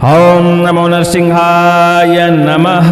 ओम नमो नरसिंहाय नमः।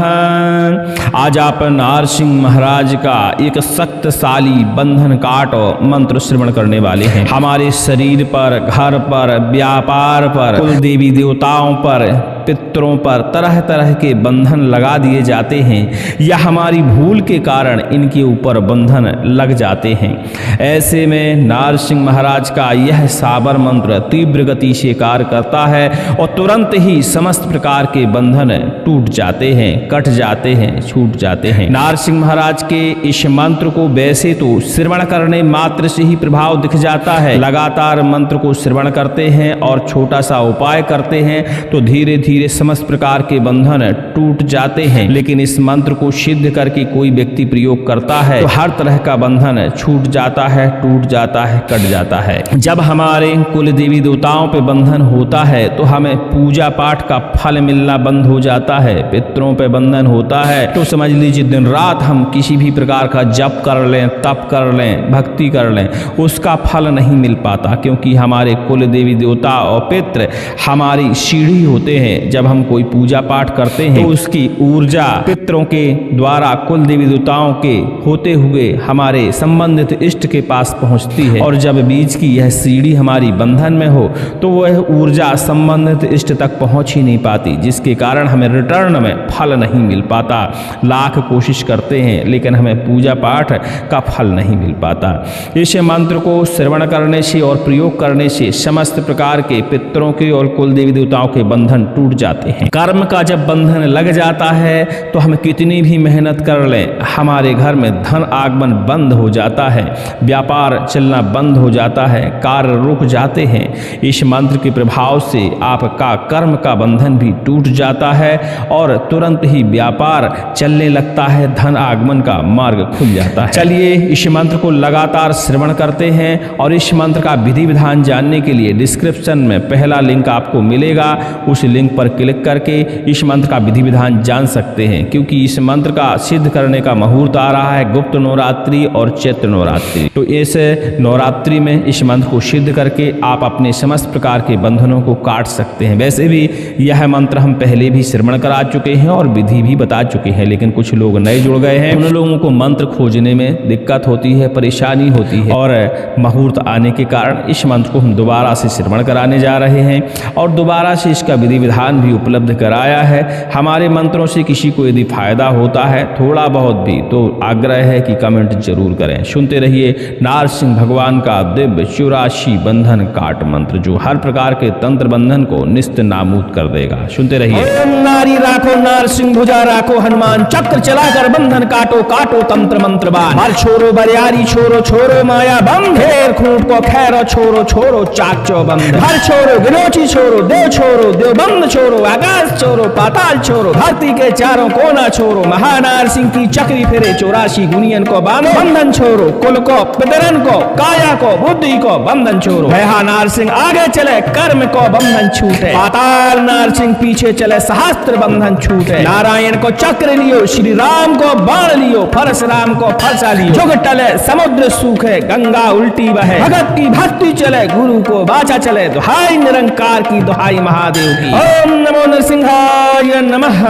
आज आप नारसिंह महाराज का एक शक्तिशाली बंधन काट मंत्र श्रवण करने वाले हैं। हमारे शरीर पर, घर पर, व्यापार पर, कुल देवी देवताओं पर, पितरों पर तरह तरह के बंधन लगा दिए जाते हैं या हमारी भूल के कारण इनके ऊपर बंधन लग जाते हैं। ऐसे में नारसिंह महाराज का यह साबर मंत्र तीव्र गति से कार्य करता है और तुरंत ही समस्त प्रकार के बंधन टूट जाते हैं, कट जाते हैं, छूट जाते हैं। नारसिंह महाराज के इस मंत्र को वैसे तो श्रवण करने मात्र से ही प्रभाव दिख जाता है। लगातार मंत्र को श्रवण करते हैं और छोटा सा उपाय करते हैं तो धीरे धीरे समस्त प्रकार के बंधन टूट जाते हैं। लेकिन इस मंत्र को सिद्ध करके कोई व्यक्ति प्रयोग करता है तो हर तरह का बंधन छूट जाता है, टूट जाता है, कट जाता है। जब हमारे कुल देवी देवताओं पे बंधन होता है तो हमें पूजा पाठ का फल मिलना बंद हो जाता है। पितरों पे बंधन होता है तो समझ लीजिए दिन रात हम किसी भी प्रकार का जप कर लें, तप कर लें, भक्ति कर लें, उसका फल नहीं मिल पाता, क्योंकि हमारे कुल देवी देवता और पितृ हमारी सीढ़ी होते हैं। जब हम कोई पूजा पाठ करते हैं तो उसकी ऊर्जा पितरों के द्वारा कुल देवी देवताओं के होते हुए हमारे संबंधित इष्ट के पास पहुंचती है, और जब बीच की यह सीढ़ी हमारी बंधन में हो तो वह ऊर्जा संबंधित इष्ट तक पहुंच ही नहीं पाती, जिसके कारण हमें रिटर्न में फल नहीं मिल पाता। लाख कोशिश करते हैं लेकिन हमें पूजा पाठ का फल नहीं मिल पाता। इस मंत्र को श्रवण करने से और प्रयोग करने से समस्त प्रकार के पितरों के और कुल देवी देवताओं के बंधन टूट जाते हैं। कर्म का जब बंधन लग जाता है तो हम कितनी भी मेहनत कर लें, हमारे घर में धन आगमन बंद हो जाता है, व्यापार चलना बंद हो जाता है, कार्य रुक जाते हैं। इस मंत्र के प्रभाव से आपका कर्म का बंधन भी टूट जाता है और तुरंत ही व्यापार चलने लगता है, धन आगमन का मार्ग खुल जाता है। चलिए इस मंत्र को लगातार श्रवण करते हैं और इस मंत्र का विधि विधान जानने के लिए डिस्क्रिप्शन में पहला लिंक आपको मिलेगा, उस लिंक पर क्लिक करके इस मंत्र का विधि विधान जान सकते हैं। क्योंकि इस मंत्र का सिद्ध करने का मुहूर्त आ रहा है गुप्त नवरात्रि और चैत्र नवरात्रि, तो इस नवरात्रि में इस मंत्र को सिद्ध करके आप अपने समस्त प्रकार के बंधनों को काट सकते हैं। वैसे भी यह मंत्र हम पहले भी श्रवण करा चुके हैं और विधि भी बता चुके हैं, लेकिन कुछ लोग नए जुड़ गए हैं, उन लोगों को मंत्र खोजने में दिक्कत होती है, परेशानी होती है, और मुहूर्त आने के कारण इस मंत्र को हम दोबारा से श्रवण कराने जा रहे हैं और दोबारा से इसका विधि विधान भी उपलब्ध कराया है। हमारे मंत्रों से किसी को यदि फायदा होता है थोड़ा बहुत भी, तो आग्रह है कि कमेंट जरूर करें। सुनते रहिए नारसिंह भगवान का दिव्य 84 बंधन काट मंत्र, जो हर प्रकार के तंत्र बंधन को निस्त नाबूद कर देगा। सुनते रहिए। ओम नारी राखो नारसिंह भुजा राखो हनुमान, चक्र चलाकर बंधन काटो, काटो तंत्र मंत्र बाण। हर छोरो बरियारी छोरो, छोरो माया बम, घेर खूंट को खैरो छोरो, छोरो चाचो बंद। हर छोरो गिनोची छोरो, देव छोरो, देव बंद छोरो, आकाश छोरो, पाताल छोरो, धरती के चारों कोना छोरो, महानार सिंह की चक्री फिरे 84 गुनियन को बांधो, बंधन छोरो, कुल को, पितरन को, काया को, बुद्धि को बंधन छोरो। नार सिंह आगे चले, कर्म को बंधन छूटे, पाताल नार सिंह पीछे चले, सहस्त्र बंधन छूटे। नारायण को चक्र लियो, श्री राम को बाण लियो, परशुराम को फरसा लियो। जुग टले समुद्र सूखे, गंगा उल्टी बहे, भगत की भक्ति चले, गुरु को बाचा चले, दुहाई निरंकार की, दुहाई महादेव की। ओम नमो नरसिंहाय नमः।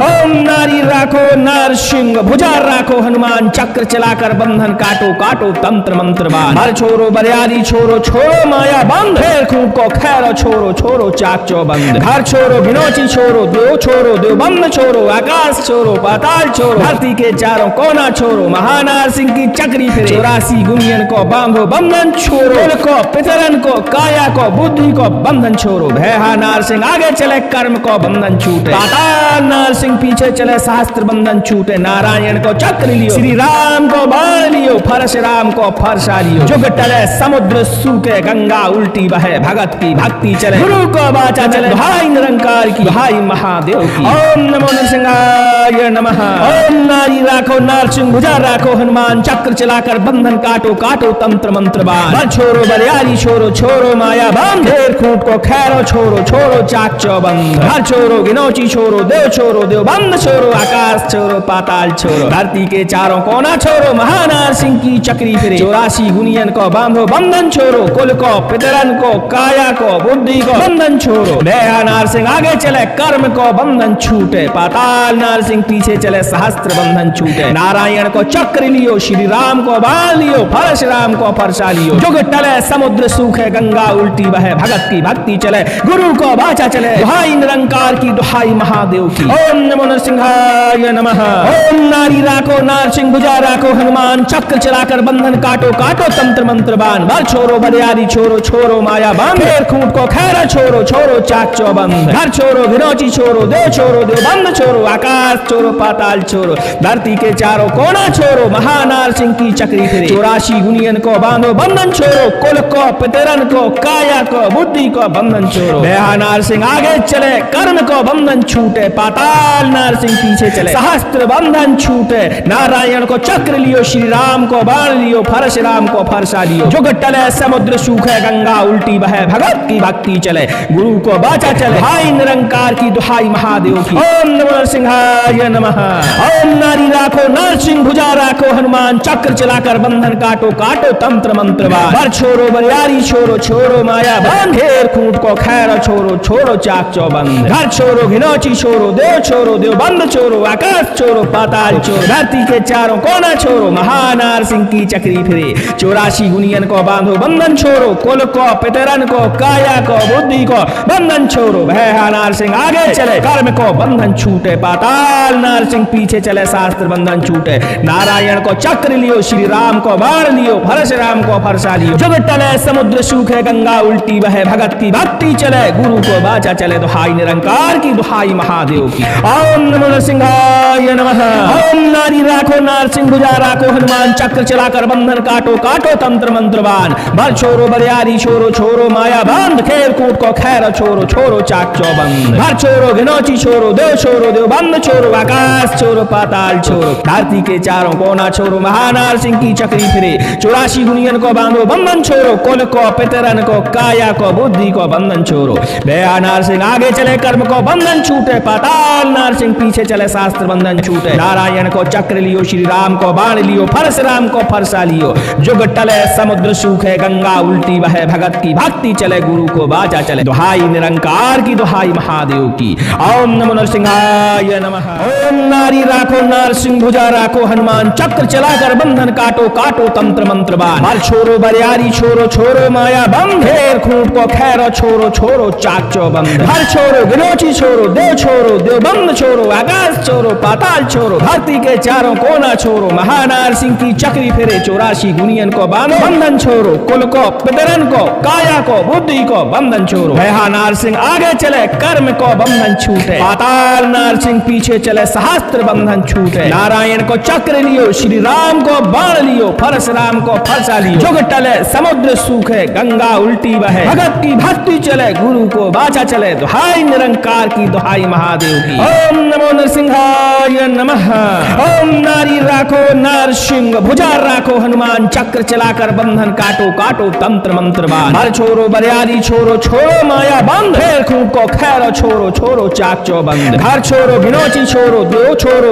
ओम नारी राखो नारसिंह भुजा राखो हनुमान, चक्र चलाकर बंधन काटो, काटो तंत्र मंत्र बाण। हर छोरो बरियारी छोरो, छोरो माया बंद, घेर खूंट को खैरो छोरो, छोरो चाचो बंद। घर छोरो गिनोची छोरो, देव बंद छोरो, आकाश छोरो, पाताल छोरो, धरती के चारों कोना छोरो, महानार सिंह की चक्री फिरे 84 गुनियन को बांधो, बंधन छोरो, कुल को, पितरन को, काया को, बुद्धि को बंधन छोरो। नार सिंह आगे चले, कर्म को बंधन छूटे, पाताल नार सिंह पीछे चले, सहस्त्र बंधन छूटे। नारायण को चक्र लियो, श्री राम को बाण लियो, परशुराम को फरसा लियो। जुग टले समुद्र सूखे, गंगा उल्टी बहे, भगत की भक्ति चले, गुरु को बाचा चले, दुहाई निरंकार की, दुहाई महादेव की। ओम नमो नरसिंहाय नमः। ओम नारी राखो नारसिंह भुजा राखो हनुमान, चक्र चलाकर बंधन काटो, काटो तंत्र मंत्र बाण। हर छोरो बरियारी छोरो, छोरो माया बम, घेर खूंट को खैरो छोरो, छोरो चाचो बंद। हर छोरो गिनोची छोरो, देव बंद छोरो, आकाश छोरो, पाताल छोरो, धरती के चारों कोना छोरो, महानार सिंह की चक्री फिरे 84 गुनियन को बांधो, बंधन छोरो, कुल को, पितरन को, काया को, बुद्धि को बंधन छोरो। नार सिंह आगे चले कर्म को बंधन छूटे, पाताल नरसिंह पीछे चले सहस्त्र बंधन छूटे। नारायण को चक्र लियो, श्री राम को बाण लियो, परशुराम को फरसा लियो। जुग टले समुद्र सूखे, गंगा उल्टी बहे, भगत की भक्ति चले, गुरु को वाचा चले, दुहाई निरंकार की, दुहाई महादेव की। ओम नमो नरसिंहाय नमः। ओम नारी राखो नरसिंह भुजा राखो हनुमान, चक्र चलाकर बंधन काटो काटो तंत्र मंत्र बाण। बर छोरो बरियारी छोरो, छोरो माया बांध, फेर खूंट को खैरा छोरो, छोरो चाक चौबंद। घर छोरो विरोची छोरो, देव छोरो देव बंद छोरो, आकाश छोरो पाताल छोरो, धरती के चारों कोना छोरो, महानार सिंह की चक्री फिरे। 84 गुनियन को बांधो बंधन छोरो, कुल को पितरन को, काया को बुद्धि को बंधन छोरो। नार सिंह आगे चले, कर्म को बंधन छूटे, पाताल नार सिंह पीछे चले, सहस्त्र बंधन छूटे। नारायण को चक्र लियो, श्री राम को बाण लियो, परशुराम को फरसा लियो। जुग टले समुद्र सूखे, गंगा उल्टी बहे, भगत की भक्ति चले, गुरु को बाचा चले, हाय निरंकार की, दुहाई महादेव की। ओम नमो नरसिंहाय नमः। ओम नारी राखो नरसिंह भुजा राखो हनुमान, चक्र चलाकर बंधन काटो काटो तंत्र मंत्र बाण। बर छोरो बरियारी छोरो, छोरो माया बांध, फेर खूंट को खैर छोरो, छोरो चाक चौबंद। घर छोरो घिनौची छोरो, देव बंद छोरो, आकाश छोरो पाताल छोरो, धरती के चारों कोना छोरो, महानार सिंह की चक्री फिरे। 84 गुनियन को बांधो बंधन छोरो, कुल को पितरन को, काया को बुद्धि को बंधन छोरो। नार सिंह आगे चले, कर्म को बंधन छूटे, पाताल नार सिंह पीछे चले, शास्त्र बंधन छूटे। नारायण को चक्र लियो, श्री राम को बाण लियो, परशुराम को फरसा लियो। जुग टले समुद्र सूखे, गंगा उल्टी बहे, भगत की भक्ति चले, गुरु को बाचा चले, दुहाई निरंकार की, दुहाई महादेव की। ओम नमो नरसिंहाय नमः। ओम नारी राखो नरसिंह भुजा राखो हनुमान, चक्र चलाकर बंधन काटो काटो तंत्र मंत्र बाण। बर छोरो बरियारी छोरो, छोरो माया बांध, खेल कूट को खैर छोरो, छोरो चाक चौबंद। घर छोरो घिनौची छोरो, देव बंद छोरो, आकाश छोरो पाताल छोरो, धरती के चारों कोना छोरो, महानार सिंह की चक्री फिरे। 84 गुनियन को बांधो बंधन छोरो, कुल को पितरन को, काया को बुद्धि को बंधन छोरो। नार सिंह आगे चले, कर्म को बंधन छूटे, पाताल नार सिंह पीछे चले, शास्त्र बंधन छूटे। नारायण को चक्र लियो, श्री राम को बाण लियो, परशुराम को फरसा लियो। जुग टले समुद्र सूखे, गंगा उल्टी बहे, भगत की भक्ति चले, गुरु को बाचा चले, दुहाई निरंकार की, दुहाई महादेव की। ओम नमो नरसिंहाय नमः। ओम नारी राखो नरसिंह भुजा राखो हनुमान, चक्र चलाकर बंधन काटो काटो तंत्र मंत्र बाण। बर छोरो बरियारी छोरो, छोरो माया बंध, फेर खूंट को खैर छोरो, छोरो चाक चौबंद। घर छोरो विरोची छोरो, देव बंद छोरो, आकाश छोरो पाताल छोरो, धरती के चारों कोना छोरो, महानार सिंह की चक्री फिरे। 84 गुनियन को बांधो बंधन छोरो, कुल को पितरन को, काया को बुद्धि को बंधन छोरो। नार सिंह आगे चले, कर्म को बंधन छूटे, पाताल नार सिंह पीछे चले, सहस्त्र बंधन छूटे। नारायण को चक्र लियो, श्री राम को बाण लियो, परशुराम को फरसा लियो। जुग टले समुद्र सूखे, गंगा उल्टी बहे, भगत की भक्ति चले, गुरु को बाचा चले, दुहाई निरंकार की, दुहाई महादेव की। ओम नमो नरसिंहाय नमः। ओम नारी राखो नरसिंह भुजा राखो हनुमान, चक्र चलाकर बंधन काटो काटो तंत्र मंत्र बाण। बर छोरो बरियारी छोरो, छोरो माया बंध, फेर खूंट को खैर छोरो, छोरो चाक चौबंद। घर छोरो घिनौची छोरो,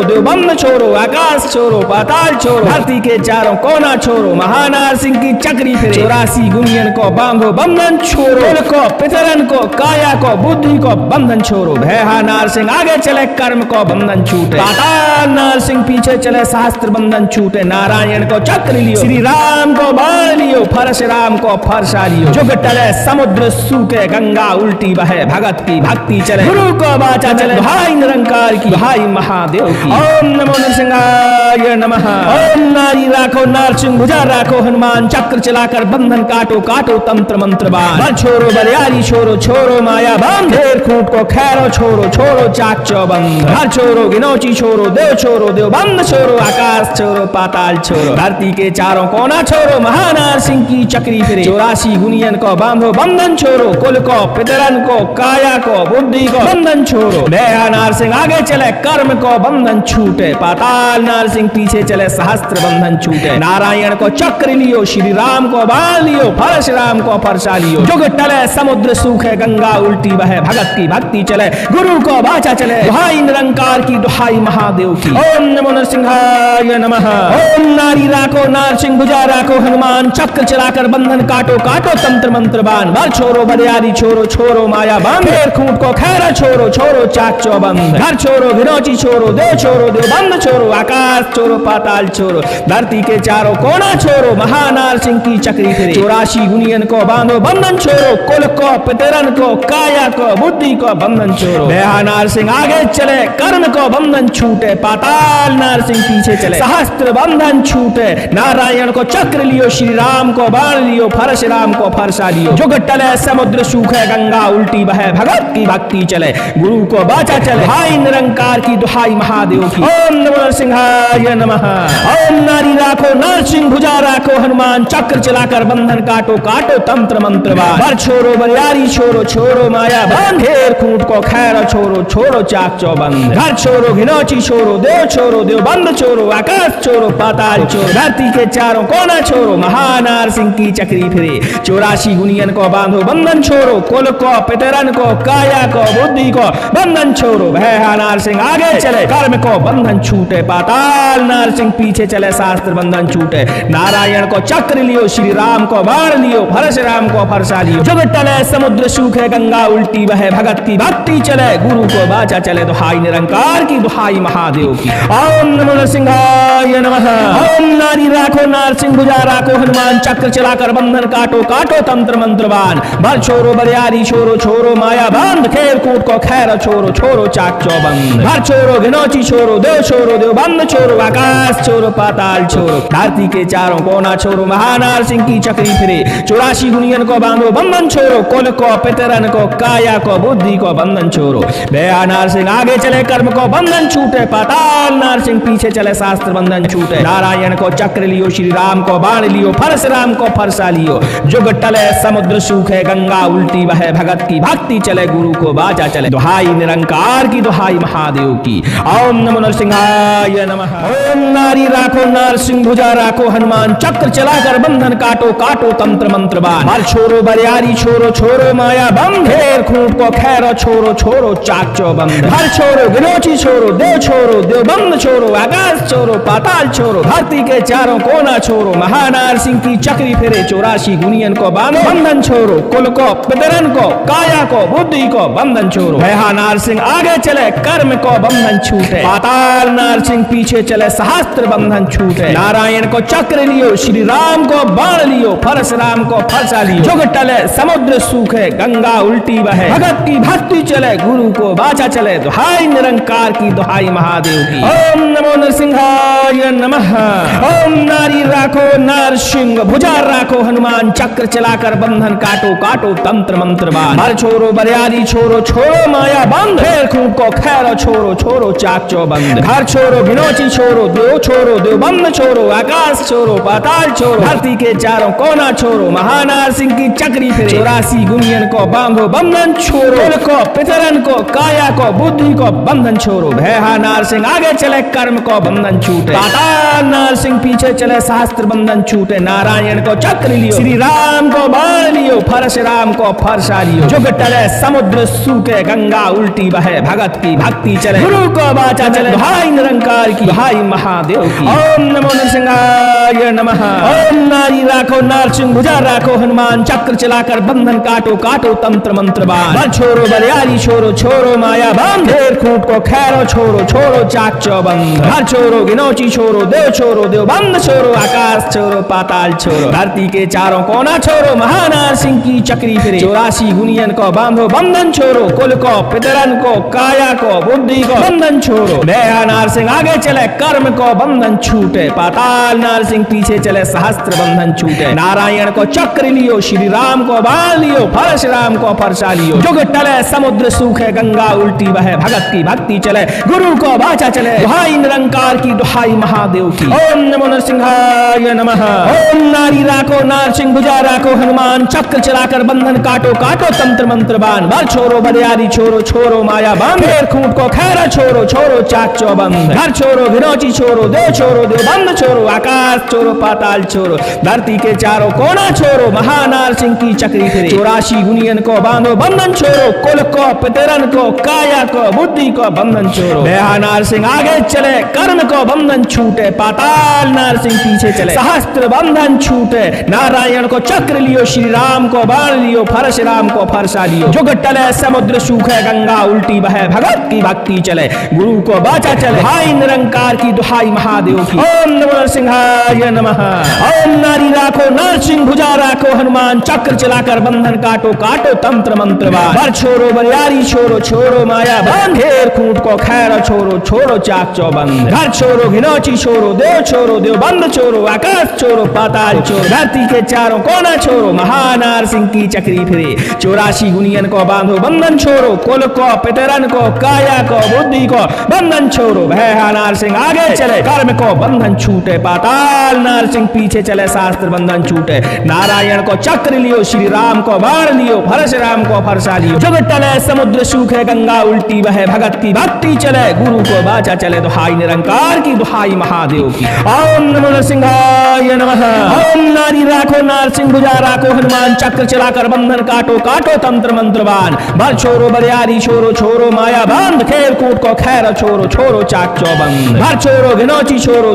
देव बंद छोरो, आकाश छोरो पाताल छोरो, धरती के चारों कोना छोरो, महानार सिंह की चक्री फिरे। 84 गुनियन को बांधो बंधन छोरो, कुल को पितरन को, काया को बुद्धि को बंधन छोरो। नार सिंह आगे चले, कर्म को बंधन छूटे, पाताल नार सिंह पीछे चले, शास्त्र बंधन छूटे। नारायण को चक्र लियो, श्री राम को बाण लियो, परशुराम को फरसा लियो। जुग टले समुद्र सूखे, गंगा उल्टी बहे, भगत की भक्ति चले, गुरु को बाचा चले, दुहाई निरंकार की, दुहाई महादेव की। ओम नमो नरसिंहाय नमः। ओम नारी राखो नरसिंह भुजा राखो हनुमान, चक्र चलाकर बंधन काटो काटो तंत्र मंत्र बाण। बर छोरो बरियारी छोरो, छोरो माया बांध, फेर खूंट को खैरो छोरो, छोरो चाक चौबंद। घर छोरो घिनौची छोरो, देव बंद छोरो, आकाश छोरो पाताल छोरो, धरती के चारों कोना छोरो, महानार सिंह की चक्री फिरे। 84 गुनियन को बांधो बंधन छोरो, कुल को पितरन को, काया को बुद्धि को बंधन छोरो। नार सिंह आगे चले, कर्म को बंधन छूटे, पाताल नार सिंह पीछे चले, सहस्त्र बंधन छूटे। नारायण को चक्र लियो, श्री राम को बाण लियो, परशुराम को फरसा लियो। जुग टले समुद्र सूखे, गंगा उल्टी बहे, भगत की भक्ति चले, गुरु को बाचा चले, दुहाई निरंकार की, दुहाई महादेव की। ओम नमो नरसिंहाय नमः। ओम नारी राखो नरसिंह भुजा राखो हनुमान, चक्र चलाकर बंधन काटो काटो तंत्र मंत्र बाण। बर छोरो बरियारी छोरो, छोरो माया बांध, घेर खूंट को खैरा छोरो छोरो चाक चौबंद घर छोरो विनोची छोरो देव बंद छोरो आकाश छोरो पाताल छोरो धरती के चारों कोना छोरो महानार सिंह की चक्री फिरे 84 गुनियन को बांधो बंधन छोरो कुल को पितरन को काया को बुद्धि को बंधन छोरो नार सिंह आगे चले कर्म को बंधन छूटे पाताल नार सिंह पीछे चले सहस्त्र बंधन छूटे नारायण को चक्र लियो श्री राम को बाण लियो परशुराम को फरसा लियो जुग टले समुद्र सूखे गंगा उल्टी बहे भगत की भक्ति चले गुरु को बाचा चले हाय निरंकार की दुहाई महादेव की ओम नमो नरसिंहाय नमः ओम नारी राखो नरसिंह भुजा राखो हनुमान चक्र चलाकर बंधन काटो काटो तंत्र मंत्र बर छोरो बरियारी छोरो छोरो माया बांध घेर खूंट को खैर छोरो छोरो चाक चौबंद घर छोरो घिनौची छोरो देव बंद छोरो आकाश छोरो पाताल छोरो धरती के चारों कोना छोरो महानार सिंह की चक्री फिरे 84 गुनियन को बांधो बंधन छोरो कुल को पितरन को काया को बुद्धि को बंधन छोरो नार सिंह आगे चले कर्म को बंधन छूटे पाताल नार सिंह पीछे चले शास्त्र बंधन छूटे नारायण को चक्र लियो श्री राम को बाण लियो परशुराम को फरसा लियो जुग टले समुद्र सूखे गंगा उल्टी बहे भगत की भक्ति चले गुरु को बाचा चले दुहाई निरंकार की दुहाई महादेव की ओम नमो नरसिंहाय नमः ओम नारी राखो नार सिंह भुजा राखो हनुमान चक्र चलाकर बंधन काटो काटो तंत्र मंत्रवान बर छोरो बरियारी छोरो छोरो माया बांध खेर कूट को खैर छोरो छोरो चाक चौबंद घर छोरो घिनौची छोरो देव बंद छोरो आकाश छोरो पाताल छोरो धरती के चारों कोना छोरो महानार सिंह की चक्री फिरे 84 गुनियन को बांधो बंधन छोरो कुल को पितरन को काया को बुद्धि को बंधन छोरो नार सिंह आगे चले कर्म को बंधन छूटे पाताल नार सिंह पीछे चले शास्त्र बंधन छूटे नारायण को चक्र लियो श्री राम को बाण लियो परशुराम को फरसा लियो जुग टले समुद्र सूखे गंगा उल्टी बहे भगत की भक्ति चले गुरु को बाचा चले दुहाई निरंकार की दुहाई महादेव की ओम नमो नरसिंहाय नमः ओम नारी राखो नार सिंह भुजा राखो हनुमान चक्र चलाकर बंधन काटो काटो तंत्र मंत्र बाण छोरो बरियारी छोरो छोरो माया बंध घेर खूंट को खैरो छोरो छोरो चाक चौबंद घर छोरो विनोची छोरो देव बंद छोरो आकाश छोरो पाताल छोरो धरती के चारों कोना छोरो महानार सिंह की चक्री फिरे 84 गुनियन को बांधो बंधन छोरो कुल को पितरन को काया को बुद्धि को बंधन छोरो नार सिंह आगे चले कर्म को बंधन छूटे पाताल नार सिंह पीछे चले सहस्त्र बंधन छूटे नारायण को चक्र लियो श्री राम को बाण लियो परशुराम को फरसा लियो जुग टले समुद्र सूखे गंगा उल्टी बहे भगत की भक्ति चले गुरु को बाचा चले दुहाई निरंकार की दुहाई महादेव की ओम नमो नरसिंहाय नमः ओम नारी राखो नार सिंह भुजा राखो हनुमान चक्र चलाकर बंधन काटो काटो तंत्र मंत्र बाण हर छोरो बरियारी छोरो छोरो माया बंद घेर खूंट को खैरो छोरो छोरो चाक चौबंद घर छोरो विनोची छोरो देव बंद छोरो आकाश छोरो पाताल छोरो धरती के चारों कोना छोरो महानार सिंह की चक्री फिरे 84 गुनियन को बांधो बंधन छोरो कुल को पितरन को काया को बुद्धि को बंधन छोरो नार सिंह आगे चले कर्म को बंधन छूटे पाताल नार सिंह पीछे चले शास्त्र बंधन छूटे नारायण को चक्र लियो श्री राम को बाण लियो परशुराम को फरसा लियो जुग टले समुद्र सूखे गंगा उल्टी बहे भगत की भक्ति चले गुरु को बाचा चले दुहाई निरंकार की दुहाई महादेव की ओम नमो नरसिंहाय नमः ओम नारी राखो नार सिंह भुजा राखो हनुमान चक्र चलाकर बंधन काटो काटो तंत्र मंत्र बाण छोरो बरियारी छोरो छोरो माया बांध घेर खूंट को खैरो छोरो छोरो चाक चौबंद घर छोरो घिनौची छोरो देव बंद छोरो आकाश छोरो पाताल छोरो धरती के चारों कोना छोरो महानार सिंह की चक्री फिरे 84 गुनियन को बांधो बंधन छोरो कुल को पितरन को काया को बुद्धि को बंधन छोरो नार सिंह आगे चले कर्म को बंधन छूटे पाताल नार सिंह पीछे चले सहस्त्र बंधन छूटे नारायण को चक्र लियो श्री राम को बाण लियो परशुराम को फरसा लियो जुग टले समुद्र सूखे गंगा उल्टी बहे भगत की भक्ति चले गुरु को बाचा चले दुहाई निरंकार की दुहाई महादेव की ओम नमो नरसिंहाय नमः ओम नारी राखो नार सिंह भुजा राखो हनुमान चक्र चलाकर बंधन काटो काटो तंत्र मंत्र बाण बर छोरो बरियारी छोरो छोरो माया बांध घेर खूंट को खैरा छोरो छोरो चाक चौबंद घर छोरो घिनौची छोरो देव बंद छोरो आकाश छोरो पाताल छोरो धरती के चारों कोना छोरो महानार सिंह की चक्री फिरे 84 गुनियन को बांधो बंधन छोरो कुल को पितरन को काया को बुद्धि को बंधन छोरो नार सिंह आगे चले कर्म को बंधन छूटे पाताल नार सिंह पीछे चले सहस्त्र बंधन छूटे नारायण को चक्र लियो श्री राम को बाण लियो परशुराम को फरसा लियो जुग टले समुद्र सूखे गंगा उल्टी बहे भगत की भक्ति चले गुरु को बाचा चले भाई निरंकार की दुहाई महादेव की। ओम नमो नरसिंहाय नमः। ओम नारी राखो नरसिंह भुजा राखो हनुमान चक्र चलाकर बंधन काटो काटो तंत्र मंत्र बर छोरो बरियारी छोरो छोरो माया बंधेर खूंट को खैर छोरो छोरो चाक चौबंद घर छोरो घिनौची छोरो देव बंद छोरो आकाश छोरो पाताल छोरो धरती के चारों कोना छोरो महानार सिंह की चक्री फिरे 84 गुनियन को बांधो बंधन छोरो कुल को पितरन को काया को बुद्धि को बंधन छोरो भय नार सिंह आगे चले कर्म को बंधन छूटे पाताल नार सिंह पीछे चले शास्त्र बंधन छूटे नारायण को चक्र लियो श्री राम को बाण लियो परशुराम को फरसा लियो जुग टले समुद्र सूखे गंगा उल्टी बहे भगत की भक्ति चले गुरु को बाचा चले दुहाई निरंकार की दुहाई महादेव की। ओम नमो नरसिंहाय नमः। ओम नारी राखो नरसिंह भुजा राखो हनुमान चक्र चलाकर बंधन काटो काटो तंत्र मंत्रबान बर छोरो बरियारी छोरो छोरो माया बंद खेल कूट को खैर छोरो छोरो चाक चौबंद घर छोरो घिनौची छोरो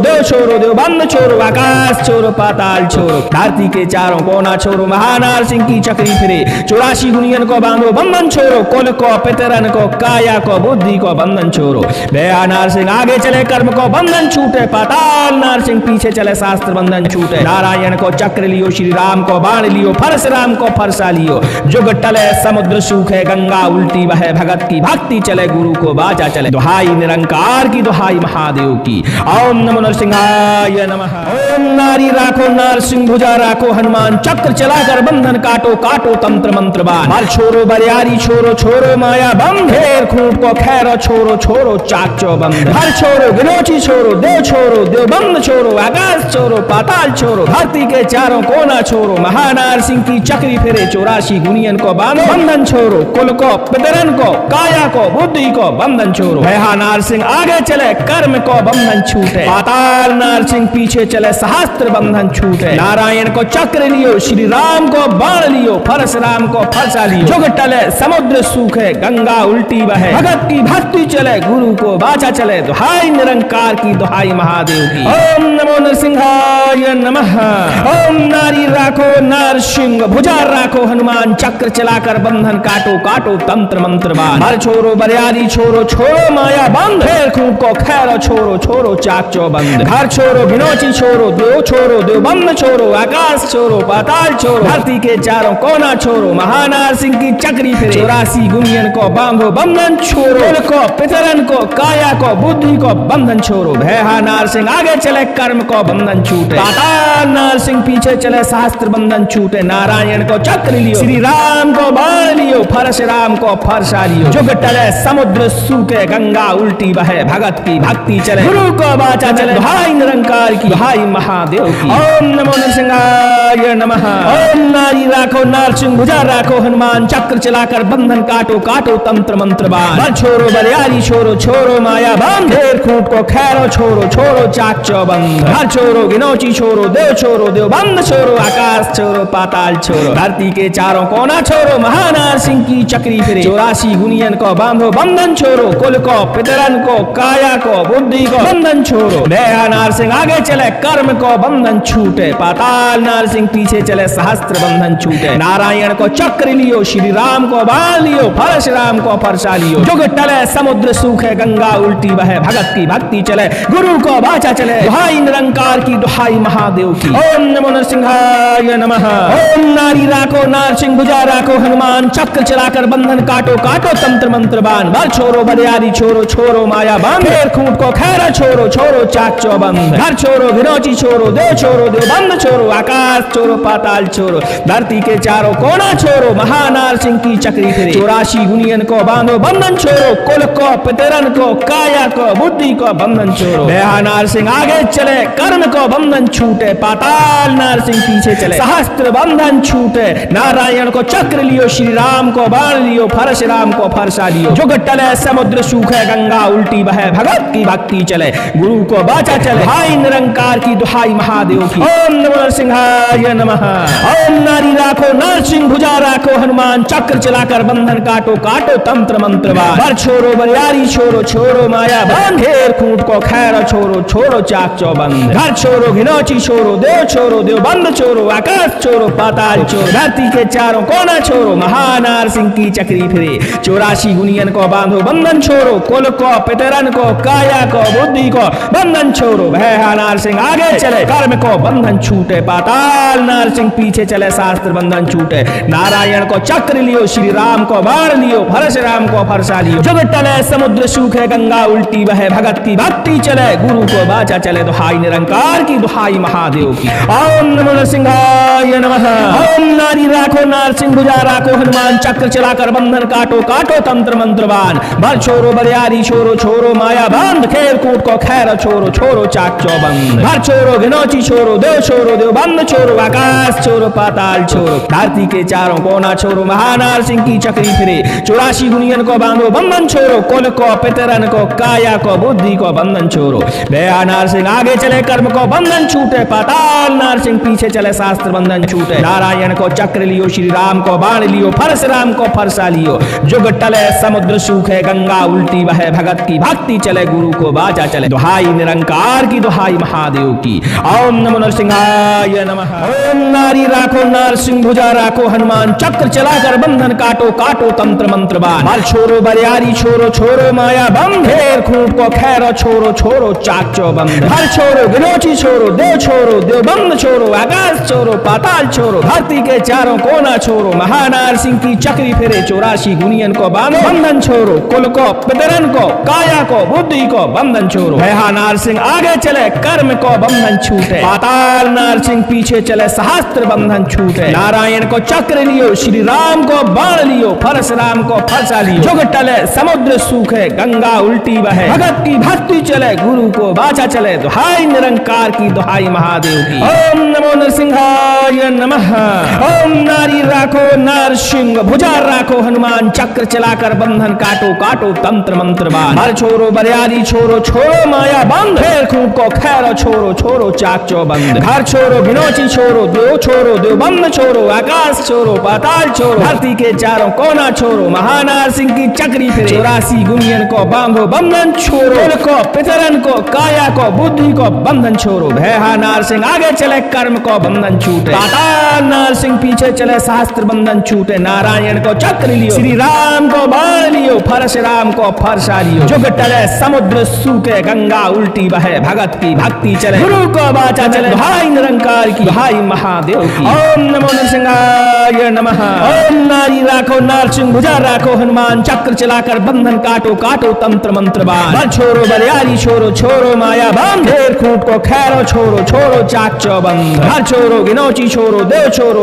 देव बंद छोरो आकाश छोरो पाताल छोरो धरती के चारों कोना छोरो महानार सिंह की चक्री फिरे 84 गुनियन को बांधो बंधन छोरो कुल को पितरन को काया को बुद्धि को बंधन छोरो भया नार सिंह आगे चले कर्म को बंधन छूटे पाताल नार सिंह पीछे चले शास्त्र बंधन छूटे नारायण को चक्र लियो श्री राम को बाण लियो परशुराम को फरसा लियो जुग टले समुद्र सूखे गंगा उल्टी बहे भगत की भक्ति चले गुरु को बाचा चले दुहाई निरंकार की दुहाई महादेव की। ओम नमो नरसिंहाय नमः। ओम नारी राखो नरसिंह भुजा राखो हनुमान चक्र चलाकर बंधन काटो काटो तंत्र मंत्र बाण छोरो बरियारी छोरो छोरो माया बंधेर खूंट को खैरो छोरो छोरो चाक चौबंद हर छोरो गिनौची छोरो देव बंद छोरो आकाश छोरो पाताल छोरो धरती के चारों कोना छोरो महानार सिंह की चक्री फिरे 84 गुनियन को बांधो बंधन छोरो कुल को पितरन को काया को बुद्धि को बंधन छोरो भया नार सिंह आगे चले कर्म को बंधन छूटे पाताल नार सिंह पीछे चले सहस्त्र बंधन छूटे नारायण को चक्र लियो श्री राम को बाण लियो परशुराम को फरसा लियो जुग टले समुद्र सूखे गंगा उल्टी बहे भगत की भक्ति चले गुरु को बाचा चले दुहाई निरंकार की दुहाई महादेव की। ओम नमो नरसिंहाय नमः। ओम नारी राखो नरसिंह भुजा राखो हनुमान चक्र चलाकर बंधन काटो काटो तंत्र मंत्र बाण हर छोरो बरियारी छोरो छोरो माया बंद फेर खूब को खैरो छोरो छोरो चाक चौबंद घर छोरो घिनौची छोरो देव बंद छोरो आकाश छोरो पाताल छोरो धरती के चारों कोना छोरो महानार सिंह की चक्री फिरे 84 गुनियन को बांधो बंधन छोरो को पितरन को काया को बुद्धि को बंधन छोरो भया नार सिंह आगे चले कर्म को बंधन छूटे पाताल नार सिंह पीछे चले शास्त्र बंधन छूटे नारायण को चक्र लियो श्री राम को बाण लियो परशुराम को फरसा लियो जुग टले समुद्र सूखे गंगा उल्टी बहे भगत की भक्ति चले गुरु को बाचा चले दुहाई निरंकार की दुहाई महादेव की। ओम नमो नरसिंहाय नमः। ओम नारी राखो नरसिंह भुजा राखो हनुमान चक्र चलाकर बंधन काटो काटो तंत्र मंत्र बाण छोरो बरियारी छोरो छोरो माया बंधेर खूंट को खैरो छोरो छोरो चाक चौबंद हर छोरो घिनौची छोरो देव बंद छोरो आकाश छोरो पाताल छोरो धरती के चारों कोना छोरो महानार सिंह की चक्री फिरे 84 गुनियन को बांधो बंधन छोरो कुल को पितरन को काया को बुद्धि को बंधन छोरो भया नार सिंह आगे चले कर्म को बंधन छूटे पाताल नार सिंह पीछे चले सहस्त्र बंधन छूटे नारायण को चक्र लियो श्री राम को बाण लियो परशुराम को फरसा लियो जुग टले समुद्र सूखे गंगा उल्टी बहे भगत की भक्ति चले गुरु को बाचा चले दुहाई निरंकार की दुहाई महादेव की। ओम नमो नरसिंहाय नमः। ओम नारी राखो नरसिंह भुजा राखो हनुमान चक्र चलाकर बंधन काटो काटो तंत्र मंत्र बाण बर छोरो बरियारी छोरो छोरो माया बंधेर खूंट को खैरा छोरो छोरो चाक चौबंद घर छोरो घिनौची छोरो देव बंद छोरो आकाश छोरो पाताल छोरो धरती के चारों कोना छोरो महानार सिंह की चक्री फिरे 84 गुनियन को बांधो बंधन छोरो कुल को पितरन को काया को बुद्धि को बंधन छोरो भया नार सिंह आगे चले कर्म को बंधन छूटे पाताल नार सिंह पीछे चले सहस्त्र बंधन छूटे नारायण को चक्र लियो श्री राम को बाण लियो परशुराम को फरसा लियो जुग टले समुद्र सूखे गंगा उल्टी बहे भगत की भक्ति चले गुरु को बाचा चले हाय निरंकार की दुहाई महादेव की। ओम नमो नरसिंहाय नमः। ओम नारी राखो नरसिंह भुजा राखो हनुमान चक्र चलाकर बंधन काटो काटो तंत्र मंत्र बर छोरो बरियारी छोरो छोरो माया बंधेर खूंट को खैर छोरो छोरो चाक चौबंद घर छोरो घिनौची छोरो देव बंद छोरो आकाश छोरो पाताल छोरो धरती के चारों कोना छोरो महान महानार सिंह की चक्री फिरे 84 गुनियन को बांधो बंधन छोड़ो कुल को पितरन को काया को बुद्धि को बंधन छोड़ो भय नार सिंह आगे चले कर्म को बंधन छूटे पाताल नार सिंह पीछे चले शास्त्र बंधन छूटे नारायण को चक्र लियो श्री राम को बाण लियो परशुराम को फरसा लियो जुग टले समुद्र सूखे गंगा उल्टी बहे भगत की भक्ति चले गुरु को बाचा चले दुहाई निरंकार की दुहाई महादेव की ओम नमो नरसिंहाय नमः ओम नारी राखो नार सिंह भुजा राखो हनुमान चक्र चलाकर बंधन काटो काटो तंत्र मंत्रवान भर छोरो बरियारी छोरो छोरो माया बांध खेल कूट को खैर छोरो छोरो चाक चौबंद भर छोरो गिनौची छोरो देव बंद छोरो आकाश छोरो पाताल छोरो धरती के चारों कोना छोरो महानार सिंह की चक्री फिरे 84 गुनियन को बांधो बंधन छोरो कुल को पितरन को काया को बुद्धि को बंधन छोरो भया नार सिंह आगे चले कर्म को बंधन छूटे पाताल नार सिंह पीछे चले शास्त्र बंधन छूटे नारायण को चक्र लियो श्री राम को बाण लियो परशुराम को फरसा लियो जुग टले समुद्र सूखे गंगा उल्टी बहे भगत की भक्ति चले गुरु को बाचा चले दुहाई निरंकार की दुहाई महादेव की ओम नमो नरसिंहाय नमः ओम नारी राखो नार सिंह भुजा राखो हनुमान चक्र चलाकर बंधन काटो काटो तंत्र मंत्र बाण बाल छोरो बरियारी छोरो छोरो माया बम घेर खूंट को खैरो छोरो छोरो चाक चौबंद हर छोरो गिनौची छोरो देव बंद छोरो आकाश छोरो पाताल छोरो धरती के चारों कोना छोरो महानार सिंह की चक्री फिरे 84 गुनियन को बांधो बंधन छोरो कुल को पितरन को काया को बुद्धि को बंधन छोरो नार सिंह आगे चले कर्म को बंधन छूटे पाताल नार सिंह पीछे चले सहस्त्र बंधन छूटे नारायण को चक्र लियो श्री राम को बाण लियो परशुराम को फरसा लियो जुग टले समुद्र सूखे गंगा उल्टी बहे भगत की भक्ति चले गुरु को बाचा चले दुहाई निरंकार की दुहाई महादेव की ओम नमो नरसिंहाय नमः ओम नारी राखो नार सिंह भुजा राखो हनुमान चक्र चलाकर बंधन काटो काटो तंत्र मंत्र बाण भर छोरो बरियारी छोरो छोरो माया बंद खेल खूंट को खैर छोरो छोरो चाक चौबंद घर छोरो गिनौची छोरो देव बंद छोरो आकाश छोरो पाताल छोरो धरती के चारों कोना छोरो महानार सिंह की चक्री फिरे 84 गुनियन को बांधो बंधन छोरो को पितरन को काया को बुद्धि को बंधन छोरो भया नार सिंह आगे चले कर्म को बंधन छूटे पाताल नार सिंह पीछे चले शास्त्र बंधन छूटे नारायण को चक्र लियो श्री राम को बाण लियो परशुराम को फरसा लियो जुग टले समुद्र सूखे गंगा उल्टी बहे भगत की भक्ति चले गुरु को बाचा चले दुहाई निरंकार की दुहाई महादेव की ओम नमो नरसिंहाय नमः ओम नारी राखो नार सिंह भुजा राखो हनुमान चक्र चलाकर बंधन काटो काटो तंत्र मंत्र बाण भर छोरो बरियारी छोरो छोरो माया बम घेर खूंट को खैरो छोरो छोरो चाक चौबंद हर छोरो गिनौची छोरो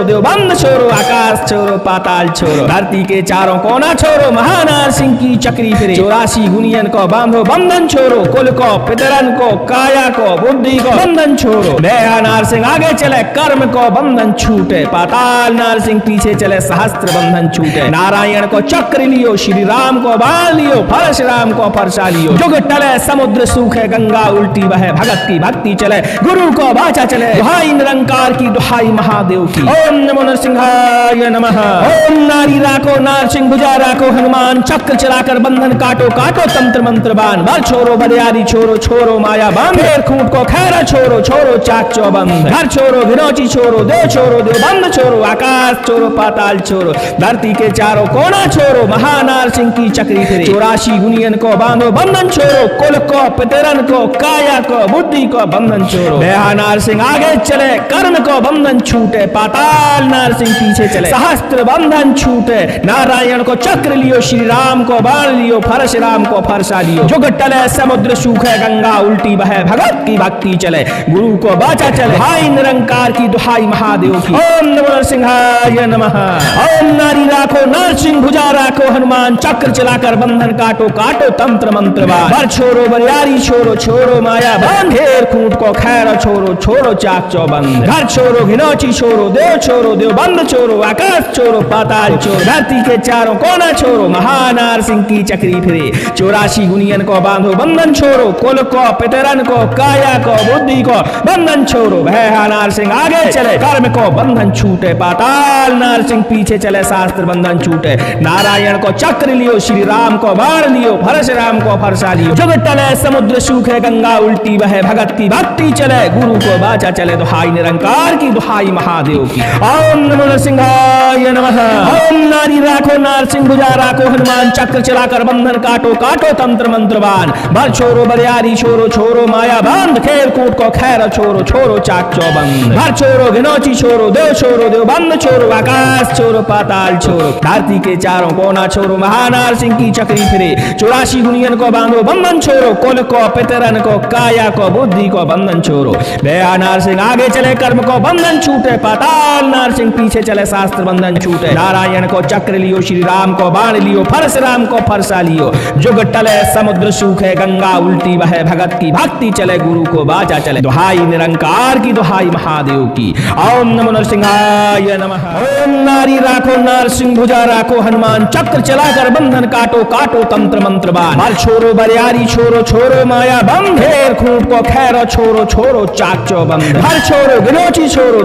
देव बंद छोरो आकाश छोरो पाताल छोरो धरती के चारों कोना छोरो महानार सिंह की चक्री फिरे 84 गुनियन को बांधो बंधन छोरो कुल को पितरन को काया को बुद्धि को बंधन छोरो भया नार सिंह आगे चले कर्म को बंधन छूटे पाताल नार सिंह पीछे चले सहस्त्र बंधन छूटे नारायण को चक्र लियो श्री राम को बाण लियो परशुराम को फरसा लियो जुग टले समुद्र सूखे गंगा उल्टी बहे भगत की भक्ति चले गुरु को बाचा चले दुहाई निरंकार की दुहाई महादेव की ओम नमो नरसिंहाय नमः ओम नारी राखो नार सिंह भुजा राखो हनुमान चक्र चलाकर बंधन काटो काटो तंत्र मंत्र बाण भर छोरो बरियारी छोरो छोरो माया बाण घेर खूंट को खैरा छोरो छोरो चाक चौबंद घर छोरो गिनौची छोरो देव बंद छोरो आकाश छोरो पाताल छोरो धरती के चारों कोना छोरो महानार सिंह की चक्री फिरे 84 गुनियन को बांधो बंधन छोरो कुल को पितरन को काया को बुद्धि को बंधन छोरो भया नार सिंह आगे चले कर्म को बंधन छूटे पाताल नार सिंह पीछे चले सहस्त्र बंधन छूटे नारायण को चक्र लियो श्री राम को बाण लियो परशुराम को फरसा लियो जुग टले समुद्र सूखे गंगा उल्टी बहे भगत की भक्ति चले गुरु को बाचा चले दुहाई निरंकार की दुहाई महादेव की ओम नमो नरसिंहाय नमः ओम नारी राखो नार सिंह भुजा राखो हनुमान चक्र चलाकर बंधन काटो काटो तंत्र मंत्र बाण भर छोरो बरियारी छोरो छोरो माया बाण घेर खूंट को खैर छोरो छोरो चाक चौबंद घर छोरो गिनौची छोरो देव बंद छोरो आकाश छोरो पाताल छोरो धरती के चारों कोना छोरो महानार सिंह की चक्री फिरे 84 गुनियन को बांधो बंधन छोरो कुल को पितरन को काया को बुद्धि को बंधन छोरो भया नार सिंह आगे चले कर्म को बंधन छूटे पाताल नार सिंह पीछे चले शास्त्र बंधन छूटे नारायण को चक्र लियो श्री राम को बाण लियो परशुराम को फरसा लियो जुग टले समुद्र सूखे गंगा उल्टी बहे भगत की भक्ति चले गुरु को बाचा चले दुहाई निरंकार की दुहाई महादेव की ओम नमो नरसिंहाय नमः ओम नारी राखो नारसिंह भुजा राखो हनुमान चक्र चलाकर बंधन काटो काटो तंत्र मंत्रबान भर छोरो बरियारी छोरो छोरो माया बंद खेल कूट को खैर छोरो छोरो चाक चौबंद भर छोरो घिनौची छोरो देव बंद छोरो आकाश छोरो पाताल छोरो धरती के चारों कोना छोरो महानार सिंह की चक्री फिरे 84 गुनियन को बांधो बंधन छोरो कुल को पितरन को काया को बुद्धि को बंधन छोरो भया नार सिंह आगे चले कर्म को बंधन छूटे पाताल नार सिंह पीछे चले शास्त्र बंधन छूटे नारायण को चक्र लियो श्री राम को बाण लियो परशुराम को फरसा लियो जुग टले समुद्र सूखे गंगा उल्टी बहे भगत की भक्ति चले गुरु को बाचा चले दुहाई निरंकार की दुहाई महादेव की ओम नमो नरसिंहाय नमः ओम नारी राखो नारसिंह भुजा राखो हनुमान चक्र चलाकर बंधन काटो काटो तंत्र मंत्र बाण बाल छोरो बरियारी छोरो छोरो माया बंद घेर खूंट को खैरो छोरो छोरो चाक चौबंद हर छोरो गिनौची छोरो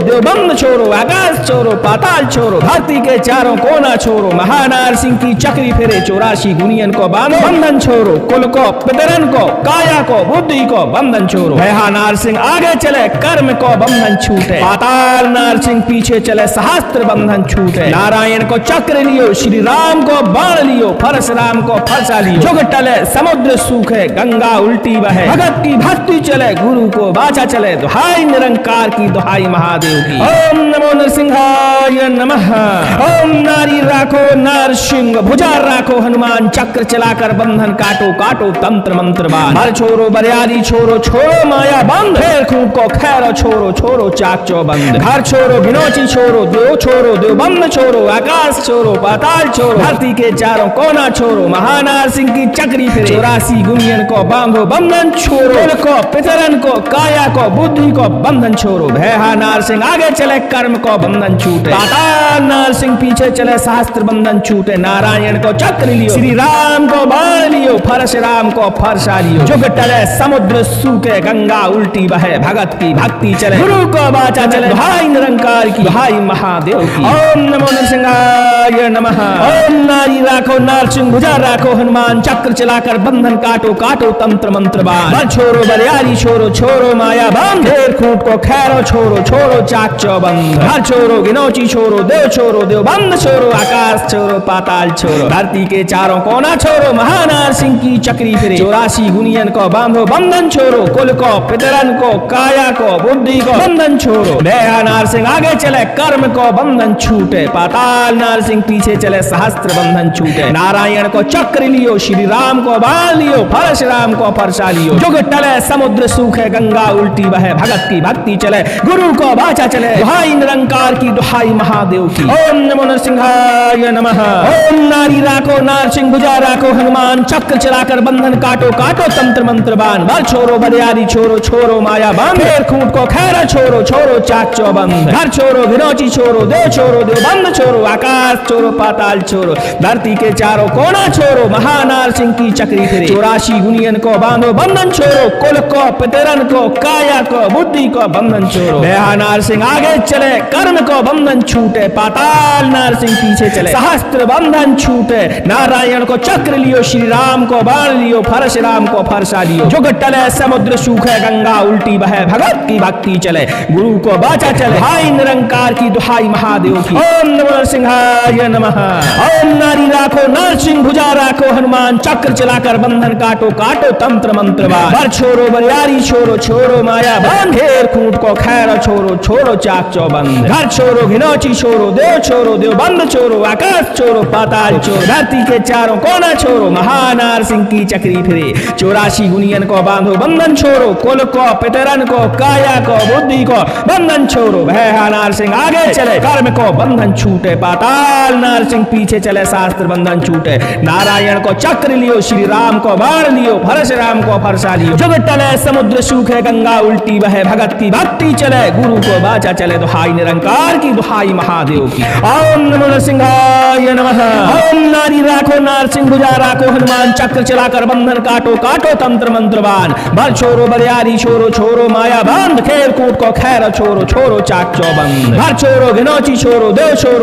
देव बंद छोरो आकाश छोरो पाताल छोरो धरती के चारों कोना छोरो महानार सिंह की चक्री फिरे 84 गुनियन को बांधो बंधन छोरो कुल को पितरन को काया को बुद्धि को बंधन छोरो भया नार सिंह आगे चले कर्म को बंधन छूटे पाताल नार सिंह पीछे चले सहस्त्र बंधन छूटे नारायण को चक्र लियो श्री राम को बाण लियो परशुराम को फरसा लियो जुग टले समुद्र सूखे गंगा उल्टी बहे भगत की भक्ति चले गुरु को बाचा चले दुहाई निरंकार की दुहाई महादेव की ओम नमो नरसिंहाय नमः ओम नारी राखो नारसिंह भुजा राखो हनुमान चक्र चलाकर बंधन काटो काटो तंत्र मंत्र बाण हर छोरो बरियारी छोरो छोरो माया बंद फेर खूब को खैरो छोरो छोरो चाक चौबंद घर छोरो गिनौची छोरो देव बंद छोरो आकाश छोरो पाताल छोरो धरती के चारों कोना छोरो महानार सिंह की चक्री फिरे 84 गुनियन को बांधो बंधन छोरो कुल को पितरन को काया को बुद्धि को बंधन छोरो भया नार सिंह आगे चले कर्म को बंधन छूटे पाताल नार सिंह पीछे चले शास्त्र बंधन छूटे नारायण को चक्र लियो श्री राम को बाण लियो परशुराम को फरसा लियो जुग टले समुद्र सूखे गंगा उल्टी बहे भगत की भक्ति चले गुरु को बाचा चले भाई निरंकार की भाई महादेव की ओम नमो नरसिंहाय नमः ओम नारी राखो नारसिंह भुजा राखो हनुमान चक्र चलाकर बंधन काटो काटो तंत्र मंत्र बाण छोरो बरियारी छोरो छोरो माया बंद घेर खूंट को खैरो छोरो छोरो चाक चौबंद हर छोरो गिनौची छोरो देव बंद छोरो आकाश छोरो पाताल छोरो धरती के चारों कोना छोरो महानार सिंह की चक्री फिरे 84 गुनियन को बांधो बंधन छोरो कुल को पितरन को काया को बुद्धि को बंधन छोरो भया नार सिंह आगे चले कर्म को बंधन छूटे पाताल नार सिंह पीछे चले सहस्त्र बंधन छूटे नारायण को चक्र लियो श्री राम को बाण लियो परशुराम को फरसा लियो जुग टले समुद्र सूखे गंगा उल्टी बहे भगत की भक्ति चले गुरु को बाचा चले दुहाई निरंकार की दुहाई महादेव की ओम नमो नरसिंहाय नमः ओम नारी राखो नारसिंह भुजा राखो हनुमान चक्र चलाकर बंधन काटो काटो तंत्र मंत्र बाण बल छोरो बरियारी छोरो छोरो माया बंद फेर खूंट को खैरा छोरो छोरो चाक चौबंद घर छोरो गिनौची छोरो देव बंद छोरो आकाश छोरो पाताल छोरो धरती के चारों कोना छोरो महानार सिंह की चक्री फिरे 84 गुनियन को बांधो बंधन छोरो कुल को पितरन को काया को बुद्धि को बंधन छोरो भया नार सिंह आगे चले कर्म को बंधन छूटे पाताल नार सिंह पीछे चले सहस्त्र बंधन छूटे नारायण को चक्र लियो श्री राम को बाण लियो परशुराम को फरसा लियो जुग टले समुद्र सूखे गंगा उल्टी बहे भगत की भक्ति चले गुरु को बाचा चले भाई निरंकार की दुहाई महादेव की ओम नमो नरसिंहाय नमः ओम नारी राखो नारसिंह भुजा राखो हनुमान चक्र चलाकर बंधन काटो काटो तंत्र मंत्र बाण छोरो बरियारी छोरो छोरो माया बंद घेर खूंट को खैर छोरो छोरो चाक चौबंद घर छोरो घिनौची छोरो देव बंद छोरो आकाश छोरो पाताल छोरो धरती के चारों कोना छोरो महानार सिंह की चक्री फिरे 84 गुनियन को बांधो बंधन छोरो कुल को पितरन को काया को बुद्धि को बंधन छोरो भया नार सिंह आगे चले कर्म को बंधन छूटे पाताल नार सिंह पीछे चले शास्त्र बंधन छूटे नारायण को चक्र लियो श्री राम को बाण लियो परशुराम को फरसा लियो जुग टले समुद्र सूखे गंगा उल्टी बहे भगत की भक्ति चले गुरु को बाचा चले दुहाई निरंकार की दुहाई महादेव की ओम नमो नरसिंहाय नमः ओम नारी राखो नारसिंह भुजा राखो हनुमान चक्र चलाकर बंधन काटो काटो तंत्र मंत्र बाण बल छोरो बरियारी छोरो छोरो माया बंद खेल कूट को खैर छोरो छोरो चाक चौबंद घर छोरो घिनौची छोरो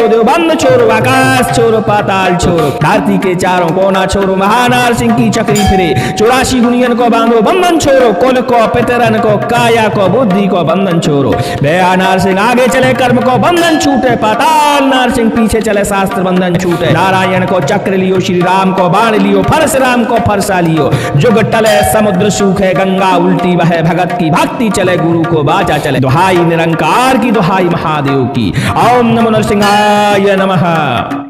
देव बंद छोरो आकाश छोरो पाताल छोरो धरती के चारों कोना छोरो महानार सिंह की चक्री फिरे 84 गुनियन को बांधो बंधन छोरो कुल को पितरन को काया को बुद्धि को बंधन छोरो भया नार सिंह आगे चले कर्म को बंधन छूटे पाताल बोल नरसिंह पीछे चले शास्त्र बंधन छूटे। नारायण को चक्र लियो, श्री राम को बाण लियो, परशुराम को फरसा लियो। जुग टले समुद्र सूखे, गंगा उल्टी बहे, भगत की भक्ति चले, गुरु को बाचा चले। दुहाई निरंकार की, दुहाई महादेव की। ओम नमो नरसिंहाय नमः।